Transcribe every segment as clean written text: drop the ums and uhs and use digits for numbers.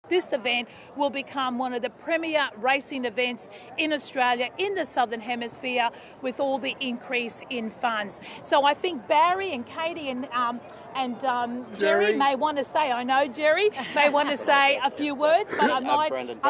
This event will become one of the premier racing events in Australia, in the Southern Hemisphere, with all the increase in funds. So I think Barry and Katie and Jerry may want to say, I know Jerry may want to say a few words, but I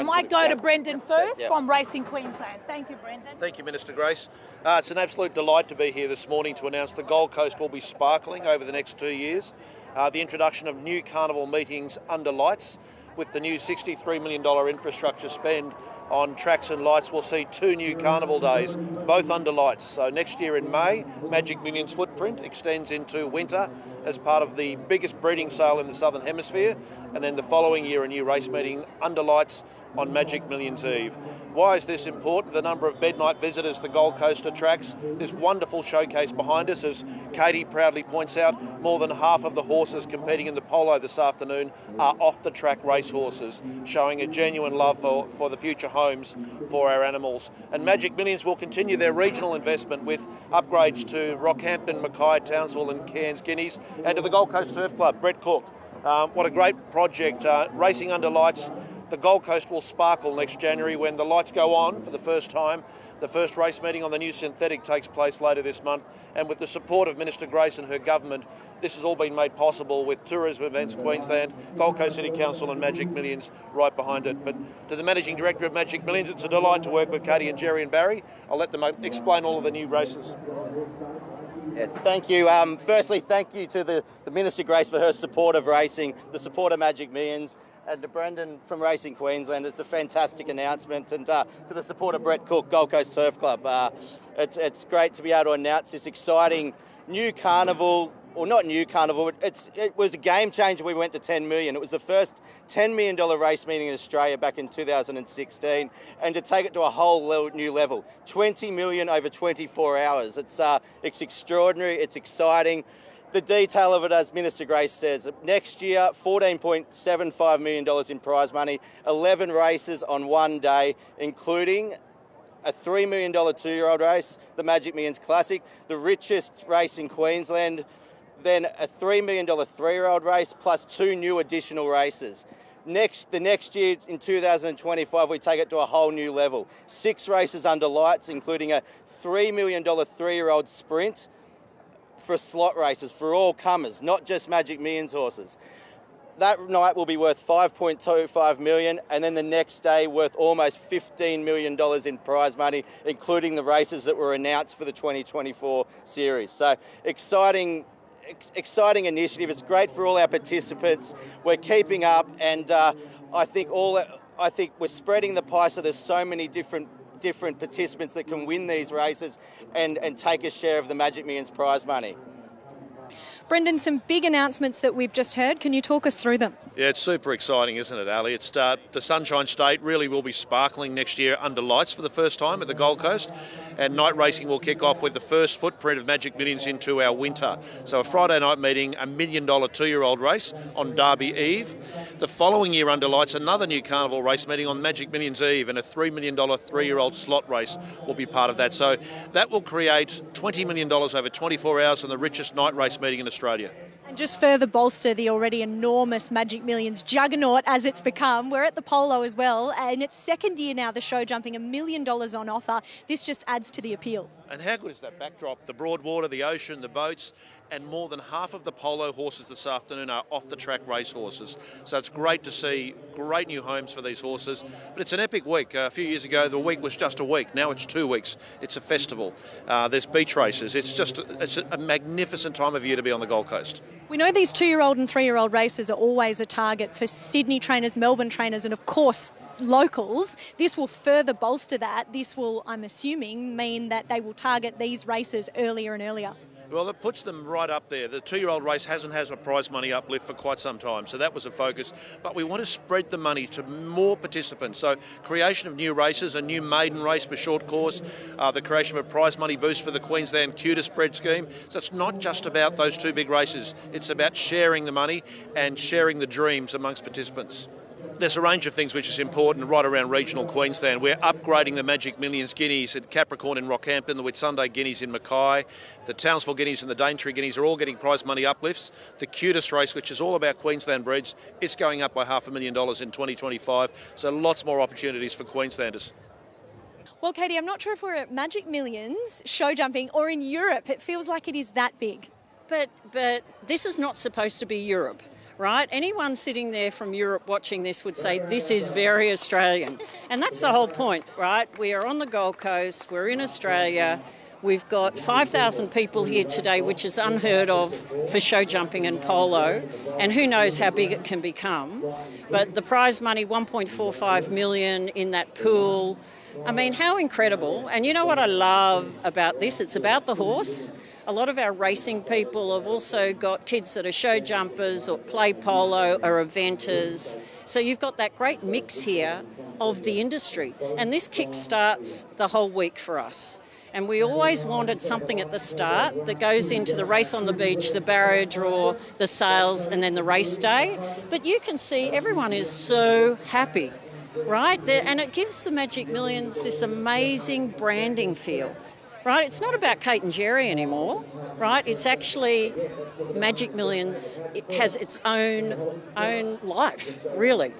might go to Brendan first from Racing Queensland. Thank you, Brendan. Thank you, Minister Grace. It's an absolute delight to be here this morning to announce the Gold Coast will be sparkling over the next 2 years. The introduction of new carnival meetings under lights, with the new $63 million infrastructure spend on tracks and lights, we'll see 2 new carnival days, both under lights. So next year in May, Magic Millions footprint extends into winter as part of the biggest breeding sale in the Southern Hemisphere, and then the following year a new race meeting under lights on Magic Millions Eve. Why is this important? The number of bed night visitors the Gold Coast attracts. This wonderful showcase behind us, as Katie proudly points out, more than half of the horses competing in the polo this afternoon are off-the-track race horses, showing a genuine love for the future homes for our animals. And Magic Millions will continue their regional investment with upgrades to Rockhampton, Mackay, Townsville and Cairns Guineas, and to the Gold Coast Turf Club. Brett Cook, what a great project. Racing under lights. The Gold Coast will sparkle next January when the lights go on for the first time. The first race meeting on the new synthetic takes place later this month, and with the support of Minister Grace and her government, this has all been made possible with Tourism Events Queensland, Gold Coast City Council and Magic Millions right behind it. But to the Managing Director of Magic Millions, it's a delight to work with Katie and Jerry and Barry. I'll let them explain all of the new races. Yeah, thank you. Firstly, thank you to the Minister Grace for her support of racing, the support of Magic Millions, and to Brendan from Racing Queensland. It's a fantastic announcement, and to the support of Brett Cook, Gold Coast Turf Club. It's great to be able to announce this exciting new carnival, or not new carnival, it was a game changer. We went to 10 million. It was the first $10 million race meeting in Australia back in 2016, and to take it to a whole new level, 20 million over 24 hours. It's extraordinary, it's exciting. The detail of it, as Minister Grace says, next year, $14.75 million in prize money, 11 races on one day, including a $3 million 2-year-old race, the Magic Millions Classic, the richest race in Queensland, then a $3 million 3-year-old race, plus 2 new additional races. The next year, in 2025, we take it to a whole new level. 6 races under lights, including a $3 million 3-year-old sprint, for slot races for all comers, not just Magic Millions horses. That night will be worth $5.25 million, and then the next day worth almost $15 million in prize money, including the races that were announced for the 2024 series. So exciting initiative. It's great for all our participants. We're keeping up, and I think we're spreading the pie, so there's so many different participants that can win these races and take a share of the Magic Millions prize money. Brendan, some big announcements that we've just heard. Can you talk us through them? Yeah, it's super exciting, isn't it, Ali? It's the Sunshine State really will be sparkling next year under lights for the first time at the Gold Coast, and night racing will kick off with the first footprint of Magic Millions into our winter. So a Friday night meeting, $1 million 2-year-old race on Derby Eve. The following year under lights, another new carnival race meeting on Magic Millions Eve, and a $3 million 3-year-old slot race will be part of that. So that will create $20 million over 24 hours and the richest night race meeting in Australia. And just further bolster the already enormous Magic Millions juggernaut as it's become, we're at the polo as well, and it's second year now, the show jumping $1 million on offer. This just adds to the appeal. And how good is that backdrop? The broadwater, the ocean, the boats, and more than half of the polo horses this afternoon are off-the-track race horses. So it's great to see great new homes for these horses. But it's an epic week. A few years ago, the week was just a week. Now it's 2 weeks. It's a festival. There's beach races. It's a magnificent time of year to be on the Gold Coast. We know these 2-year-old and 3-year-old races are always a target for Sydney trainers, Melbourne trainers, and of course locals. This will further bolster that. This will, I'm assuming, mean that they will target these races earlier and earlier. Well, it puts them right up there. The 2-year-old race hasn't had a prize money uplift for quite some time, so that was a focus. But we want to spread the money to more participants. So creation of new races, a new maiden race for short course, the creation of a prize money boost for the Queensland cutest bred scheme. So it's not just about those 2 big races. It's about sharing the money and sharing the dreams amongst participants. There's a range of things which is important right around regional Queensland. We're upgrading the Magic Millions Guineas at Capricorn in Rockhampton, the Whitsunday Guineas in Mackay, the Townsville Guineas and the Daintree Guineas are all getting prize money uplifts. The Cutest race, which is all about Queensland breeds, it's going up by $500,000 in 2025. So lots more opportunities for Queenslanders. Well, Katie, I'm not sure if we're at Magic Millions show jumping or in Europe. It feels like it is that big. But this is not supposed to be Europe. Right? Anyone sitting there from Europe watching this would say this is very Australian. And that's the whole point, right? We are on the Gold Coast, we're in Australia, we've got 5,000 people here today, which is unheard of for show jumping and polo, and who knows how big it can become. But the prize money, $1.45 million in that pool, I mean, how incredible. And you know what I love about this? It's about the horse. A lot of our racing people have also got kids that are show jumpers or play polo or eventers. So you've got that great mix here of the industry. And this kick-starts the whole week for us. And we always wanted something at the start that goes into the race on the beach, the barrier draw, the sales, and then the race day. But you can see everyone is so happy, right? And it gives the Magic Millions this amazing branding feel. Right, it's not about Kate and Jerry anymore, right? It's actually Magic Millions. It has its own life, really.